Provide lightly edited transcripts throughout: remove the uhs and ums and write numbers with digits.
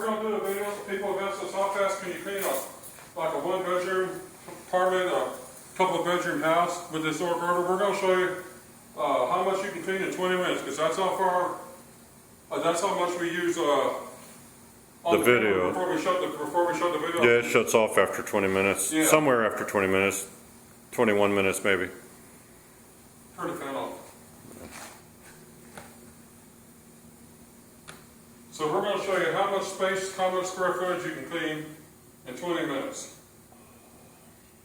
we're going to do a video so people have asked us how fast can you clean up like a one-bedroom apartment, a couple of bedroom house with this Oreck Orbiter. We're going to show you how much you can clean in 20 minutes because that's how far, that's how much we use on the video. Before we shut the video. Yeah, it shuts off after 20 minutes. Yeah. Somewhere after 20 minutes. 21 minutes maybe. Turn the fan off. So we're going to show you how much space, how much square footage you can clean in 20 minutes.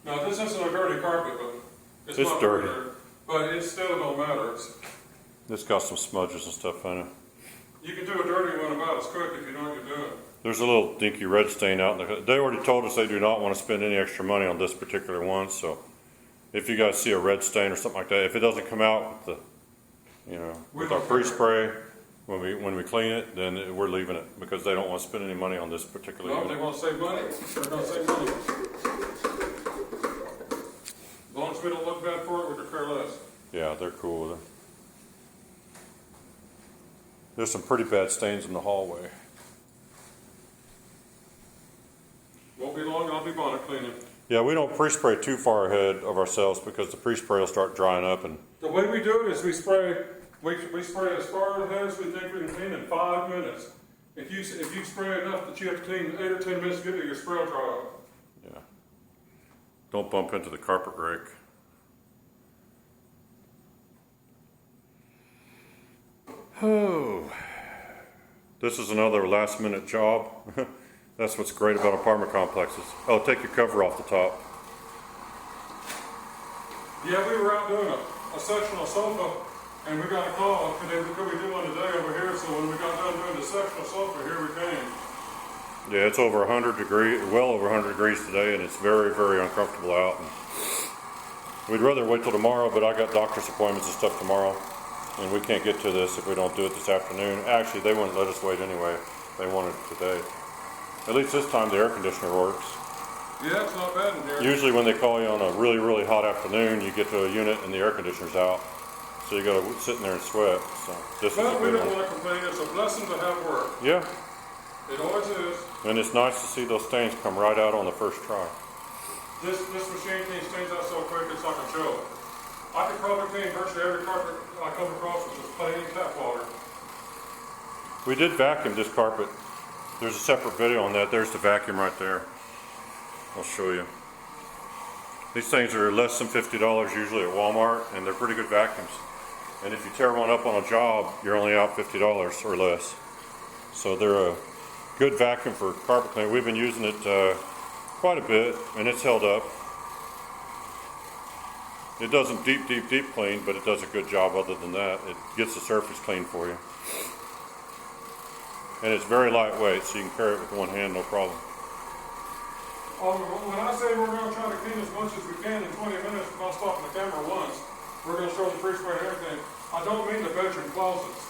Now this isn't a dirty carpet, but it's not dirty. But it still don't matter. It's got some smudges and stuff on it. You can do a dirty one about as quick if you know what you're doing. There's a little dinky red stain out in the, they already told us they do not want to spend any extra money on this particular one, so if you guys see a red stain or something like that, if it doesn't come out with the, you know, with our pre-spray when we clean it, then we're leaving it because they don't want to spend any money on this particular unit. They want to save money. They're going to save money. As long as we don't look bad for it, we could care less. Yeah, they're cool with it. There's some pretty bad stains in the hallway. Won't be long, I'll be bonnet cleaning. Yeah, we don't pre-spray too far ahead of ourselves because the pre-spray will start drying up. And the way we do it is we spray as far ahead as we think we can clean in 5 minutes. If you spray enough that you have to clean 8 or 10 minutes to get to your spray dry up. Yeah. Don't bump into the carpet rake. Oh, this is another last minute job. That's what's great about apartment complexes. Oh, take your cover off the top. Yeah, we were out doing a sectional sofa, and we got a call. Could we do one today over here? So when we got done doing the sectional sofa, here we came. Yeah, it's over 100 degrees, well over 100 degrees today, and it's very, very uncomfortable out. And we'd rather wait till tomorrow, but I got doctor's appointments and stuff tomorrow, and we can't get to this if we don't do it this afternoon. Actually, they wouldn't let us wait anyway. They wanted it today. At least this time the air conditioner works. Yeah, it's not bad in here. Usually when they call you on a really, really hot afternoon, you get to a unit and the air conditioner's out. So you got to sit in there and sweat. So this but is a we good don't one. want to complain. It's a blessing to have work. Yeah. It always is. And it's nice to see those stains come right out on the first try. This machine cleans stains out so quick it's like a joke. I could probably clean virtually every carpet I come across with just plain tap water. We did vacuum this carpet. There's a separate video on that. There's the vacuum right there. I'll show you. These things are less than $50 usually at Walmart, and they're pretty good vacuums. And if you tear one up on a job, you're only out $50 or less. So they're a good vacuum for carpet cleaning. We've been using it quite a bit, and it's held up. It doesn't deep clean, but it does a good job other than that. It gets the surface clean for you. And it's very lightweight, so you can carry it with one hand, no problem. When I say we're going to try to clean as much as we can in 20 minutes without stopping the camera once, we're going to show the pre-spray and everything. I don't mean the bedroom closets.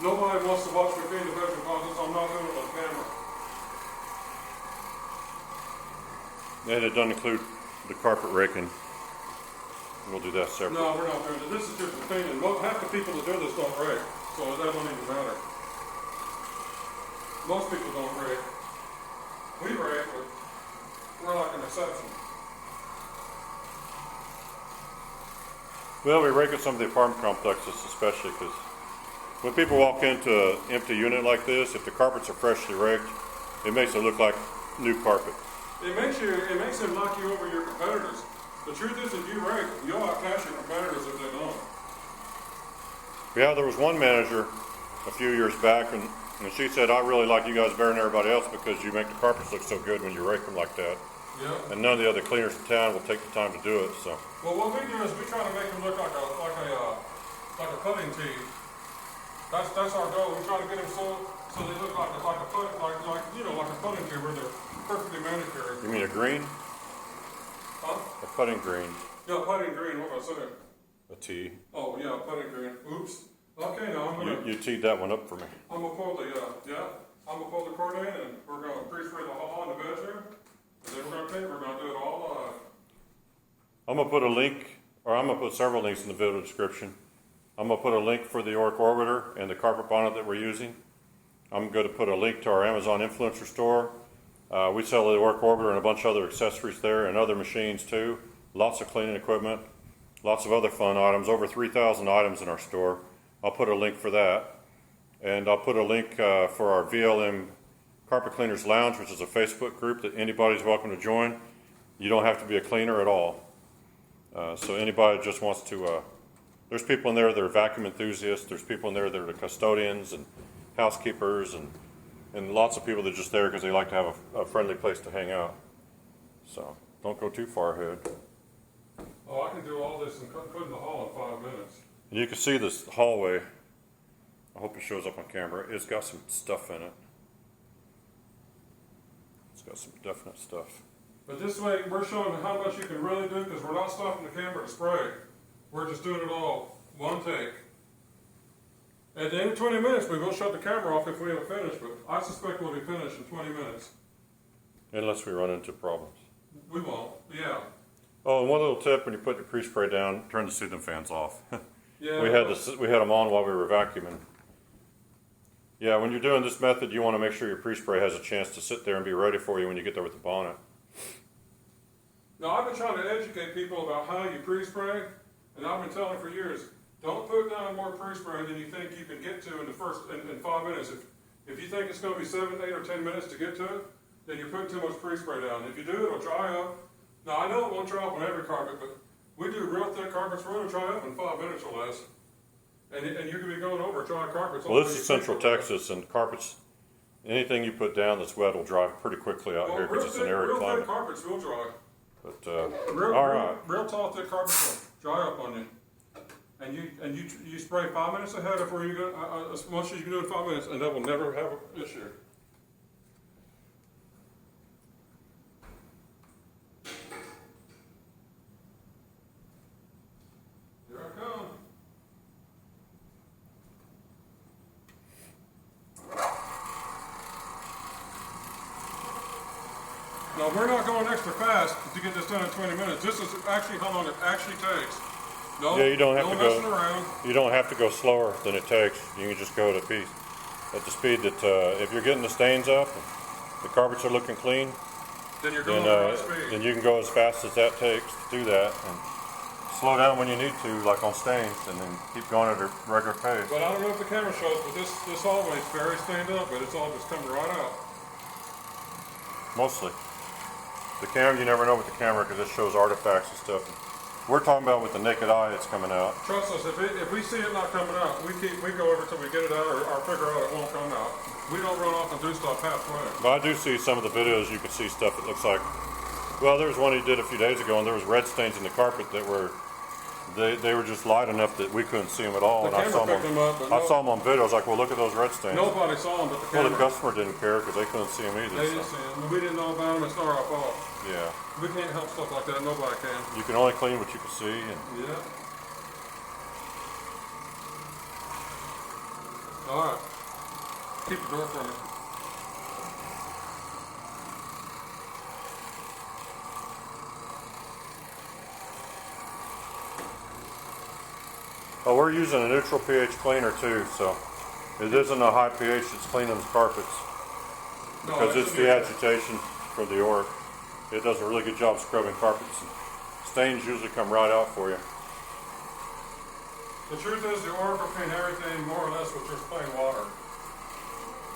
Nobody wants to watch me clean the bedroom closets. I'm not doing it on camera. And it doesn't include the carpet raking. We'll do that separately. No, we're not doing it. This is just the cleaning. Half the people that do this don't rake, so that don't even matter. Most people don't rake. We rake, but we're like an exception. Well, we rake at some of the apartment complexes especially because when people walk into an empty unit like this, if the carpets are freshly raked, it makes it look like new carpet. It makes them knock you over your competitors. The truth is, if you rake, you'll outclass your competitors if they don't. Yeah, there was one manager a few years back, and she said, I really like you guys better than everybody else because you make the carpets look so good when you rake them like that. Yeah. And none of the other cleaners in town will take the time to do it. So. Well, what we do is we try to make them look like a putting tee. That's our goal. We try to get them so they look like a putting tee where they're perfectly manicured. You mean a green? Huh? A putting green. Yeah, putting green. What am I saying? A tee. Oh yeah, putting green. Oops. Okay, now I'm gonna. You teed that one up for me. I'm gonna pull the I'm gonna pull the cord in, and we're gonna pre-spray the hall in the bedroom. And then we're gonna do it all. I'm gonna put a link, or I'm gonna put several links in the video description. I'm gonna put a link for the Oreck Orbiter and the carpet bonnet that we're using. I'm going to put a link to our Amazon influencer store. We sell the Oreck Orbiter and a bunch of other accessories there and other machines too. Lots of cleaning equipment, lots of other fun items, over 3,000 items in our store. I'll put a link for that. And I'll put a link for our VLM Carpet Cleaners Lounge, which is a Facebook group that anybody's welcome to join. You don't have to be a cleaner at all. So anybody that just wants to, there's people in there that are vacuum enthusiasts, there's people in there that are the custodians and housekeepers and lots of people that are just there because they like to have a friendly place to hang out. So don't go too far ahead. Oh, I can do all this and put in the hall in 5 minutes. And you can see this hallway. I hope it shows up on camera. It's got some stuff in it. It's got some definite stuff. But this way, we're showing how much you can really do because we're not stopping the camera to spray. We're just doing it all one take. At the end of 20 minutes, we will shut the camera off if we haven't finished, but I suspect we'll be finished in 20 minutes. Unless we run into problems. We won't, yeah. Oh, and one little tip, when you put your pre-spray down, turn the ceiling fans off. Yeah. We had them on while we were vacuuming. Yeah, when you're doing this method, you want to make sure your pre-spray has a chance to sit there and be ready for you when you get there with the bonnet. Now, I've been trying to educate people about how you pre-spray, and I've been telling for years, don't put down more pre-spray than you think you can get to in 5 minutes. If you think it's going to be 7, 8, or 10 minutes to get to it, then you're putting too much pre-spray down. If you do, it'll dry up. Now, I know it won't dry up on every carpet, but we do real thick carpets, we're going to dry up in 5 minutes or less. And you can be going over dry carpets. Well, this is Central Texas, and carpets, anything you put down that's wet will dry pretty quickly out here because it's an arid real climate. thick carpets will dry. But all right. Real tall, thick carpets will dry up on you. And you spray 5 minutes ahead of where you go, as much as you can do in 5 minutes, and that will never have an issue. Here I come. Now, we're not going extra fast to get this done in 20 minutes. This is actually how long it actually takes. No, Yeah, you don't have no to messing go. around. You don't have to go slower than it takes. You can just go at the speed that if you're getting the stains up, and the carpets are looking clean, Then you're going at the right speed. then you can go as fast as that takes to do that, and slow down when you need to, like on stains, and then keep going at a regular pace. But I don't know if the camera shows, but this hallway is very stained up, but it's all just coming right out. Mostly. The camera, you never know with the camera because it shows artifacts and stuff. We're talking about with the naked eye it's coming out. Trust us, if we see it not coming out, we go over till we get it out or figure out it won't come out. We don't run off and do stuff halfway. But I do see some of the videos, you can see stuff that looks like, well, there was one he did a few days ago and there was red stains in the carpet that were, they were just light enough that we couldn't see them at all. The And camera picked them up, but I saw them on video. I was like, well, look at those red stains. nobody saw them but the Well, camera. the customer didn't care because they couldn't see them either. They didn't see them. We didn't know about them. It's not our fault. Yeah. We can't help stuff like that. Nobody can. You can only clean what you can see. And Yeah. All right. Keep the door for me. oh, we're using a neutral pH cleaner too, so it isn't a high pH that's cleaning the carpets No, because that it's should the be- agitation from the Oreck. It does a really good job scrubbing carpets. Stains usually come right out for you. The truth is, the Oreck will clean everything more or less with just plain water.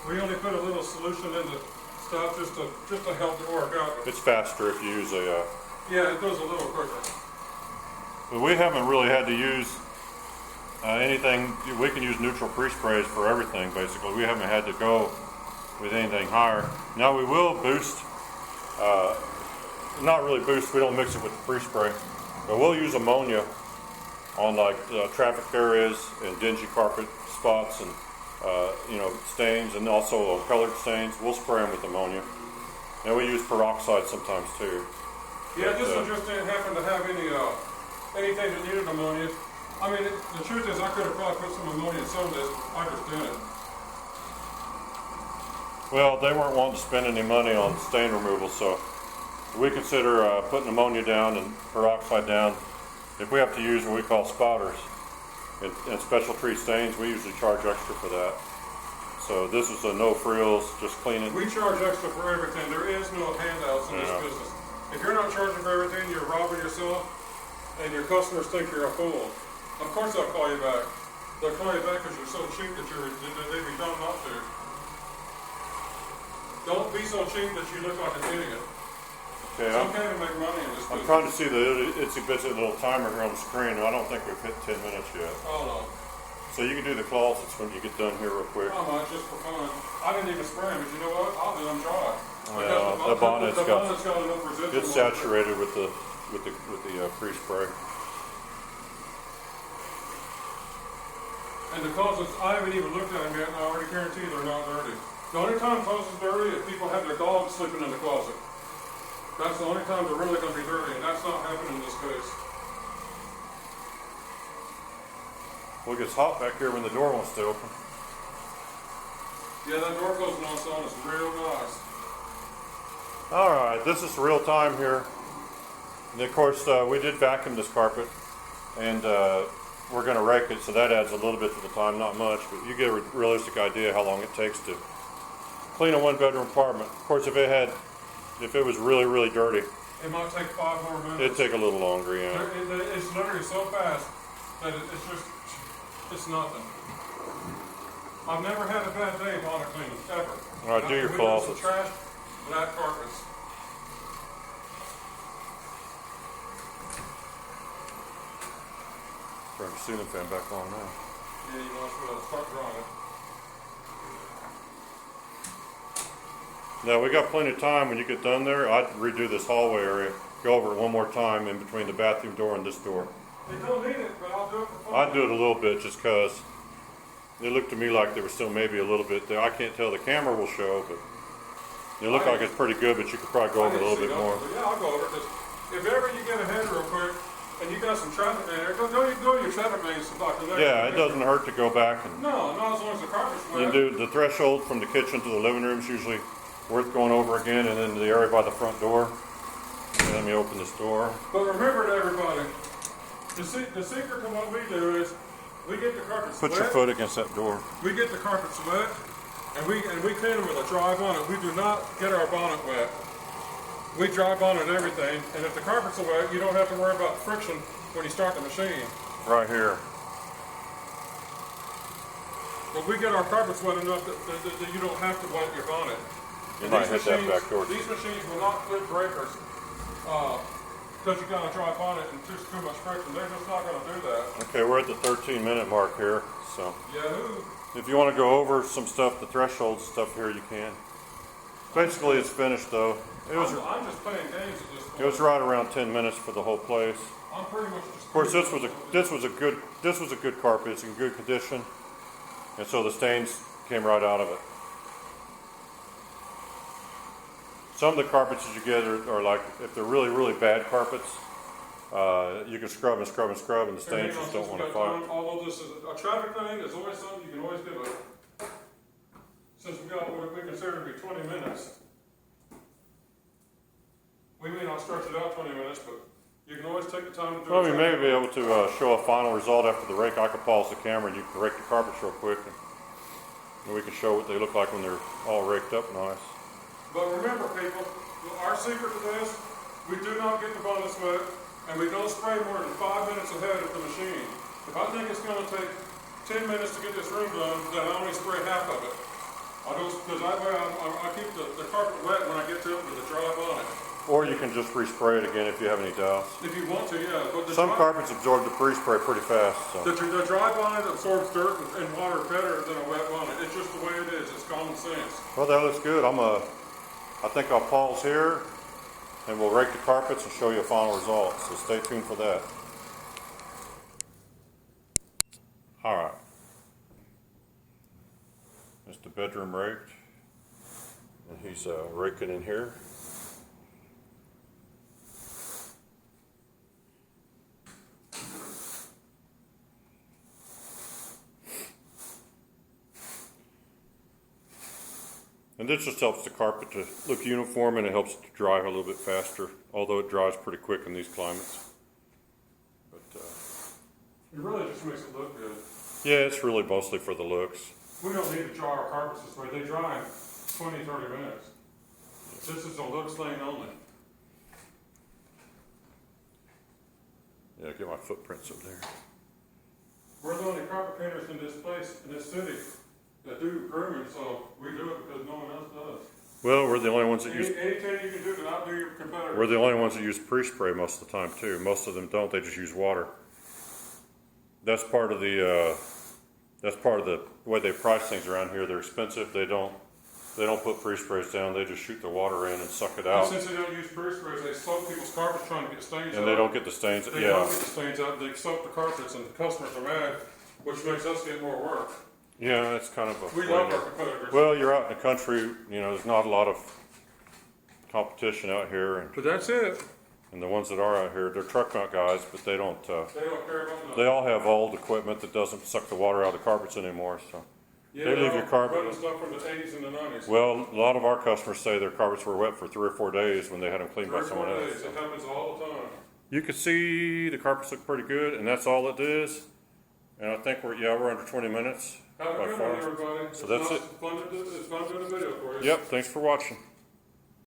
We only put a little solution in the stuff just to help the Oreck out. It's faster if you use a. Yeah, it goes a little quicker. But we haven't really had to use anything. We can use neutral pre-sprays for everything basically. We haven't had to go with anything higher. Now we will boost. Not really boost. We don't mix it with the pre-spray, but we'll use ammonia on like traffic areas and dingy carpet spots and stains and also colored stains. We'll spray them with ammonia, and we use peroxide sometimes too. Yeah, this one just didn't happen to have anything that needed ammonia. I mean, the truth is, I could have probably put some ammonia in some of this. I just didn't. Well, they weren't wanting to spend any money on stain removal, so we consider putting ammonia down and peroxide down. If we have to use what we call spotters and special treat stains, we usually charge extra for that. So this is a no frills, just cleaning. We charge extra for everything. There is no handouts in this business. If you're not charging for everything, you're robbing yourself, and your customers think you're a fool. Of course they'll call you back. They'll call you back because you're so cheap that they'd be dumb not to. Don't be so cheap that you look like an idiot. Okay, It's okay to make money in this I'm business. trying to see the itsy bitsy little timer here on the screen. I don't think we've hit 10 minutes yet. Oh no. So you can do the closets when you get done here real quick. Oh no, just for fun. I didn't even spray them, but you know what? I'll do them dry. Well, the bonnet's got enough residual. It's saturated with the pre-spray. And the closets, I haven't even looked at them yet, and I already guarantee they're not dirty. The only time closets are dirty is people have their dogs sleeping in the closet. That's the only time they're really going to be dirty, and that's not happening in this case. Well, it gets hot back here when the door wants to open. Yeah, that door closing on its own is real nice. All right, this is real time here. And of course, we did vacuum this carpet, and we're going to rake it, so that adds a little bit to the time, not much, but you get a realistic idea how long it takes to clean a one-bedroom apartment. Of course, if it was really, really dirty, It might take 5 more minutes. it'd take a little longer, yeah. It's literally so fast that it's nothing. I've never had a bad day bonnet cleaning, ever. All right, do your closets. Trash, black carpets. Turn the ceiling fan back on now. Yeah, you want to start drying it. Now, we got plenty of time. When you get done there, I'd redo this hallway area. Go over it one more time in between the bathroom door and this door. They don't need it, but I'll do it for fun. I'd do it a little bit just because it looked to me like there was still maybe a little bit there. I can't tell, the camera will show, but it looked like it's pretty good, but you could probably go over it a little bit more. Yeah, I'll go over it. If ever you get ahead real quick and you got some traffic in there, go your traffic lanes like the next. Yeah, it doesn't hurt to go back. And No, not as long as the carpet's wet. you do the threshold from the kitchen to the living room is usually worth going over again, and then the area by the front door. Let me open this door. But remember to everybody, the secret to what we do is we get the carpets wet. Put your foot against that door. We get the carpets wet, and we clean them with a dry bonnet. We do not get our bonnet wet. We dry bonnet everything, and if the carpets are wet, you don't have to worry about friction when you start the machine. Right here. But we get our carpets wet enough that you don't have to wet your bonnet. You And might these hit that machines- back door. These machines will not clip breakers because you got a dry bonnet and just too much friction. They're just not going to do that. Okay, we're at the 13-minute mark here, so Yahoo! if you want to go over some stuff, the thresholds and stuff here, you can. Basically, it's finished though. I'm just playing games at this point. It was right around 10 minutes for the whole place. I'm pretty much just. Of course, this was a good carpet. It's in good condition, and so the stains came right out of it. Some of the carpets that you get are like, if they're really, really bad carpets, you can scrub and scrub and scrub, and the stains just don't want to fight. Although this is a traffic thing, there's always something you can always do. Since we got what we consider to be 20 minutes, we may not stretch it out 20 minutes, but you can always take the time to do it. Well, we may be able to show a final result after the rake. I could pause the camera and you can rake the carpets real quick, and we can show what they look like when they're all raked up nice. But remember, people, our secret to this, we do not get the bonnets wet, and we don't spray more than 5 minutes ahead of the machine. If I think it's going to take 10 minutes to get this room done, then I only spray half of it. Because that way I keep the carpet wet when I get to it with a dry bonnet. Or you can just respray it again if you have any doubts. If you want to, yeah. But Some carpets absorb the pre-spray pretty fast. So. The dry bonnet absorbs dirt and water better than a wet bonnet. It's just the way it is. It's common sense. Well, that looks good. I think I'll pause here, and we'll rake the carpets and show you a final result. So stay tuned for that. All right. That's the bedroom raked, and he's raking in here. And this just helps the carpet to look uniform, and it helps it to dry a little bit faster, although it dries pretty quick in these climates. But It really just makes it look good. yeah, it's really mostly for the looks. We don't need to dry our carpets this way. They dry in 20, 30 minutes. This is a look stain only. Yeah, get my footprints up there. We're the only carpet painters in this place, in this city, that do grooming, so we do it because no one else does. Well, we're the only ones that use. Anything you can do to outdo your competitors. We're the only ones that use pre-spray most of the time too. Most of them don't. They just use water. That's part of the. That's part of the way they price things around here. They're expensive. They don't put pre-sprays down. They just shoot the water in and suck it out. And since they don't use pre-sprays, they soak people's carpets trying to get stains out. And they don't get the stains. They don't get the stains out. They soak the carpets, and the customers are mad, which makes us get more work. Yeah, it's kind of a. We love our competitors. Well, you're out in the country. You know, there's not a lot of competition out here, and But that's it. the ones that are out here, they're truck mount guys, but they don't. They don't care about nothing. They all have old equipment that doesn't suck the water out of the carpets anymore. So. Yeah, They leave your carpet- running stuff from the 80s and the 90s. Well, a lot of our customers say their carpets were wet for 3 or 4 days when they had them cleaned by 3 or 4 someone else. days. It happens all the time. You can see the carpets look pretty good, and that's all it is. And I think we're under 20 minutes Have a by good far. one, everybody. So that's it. It's fun doing a video for you. Yep, thanks for watching.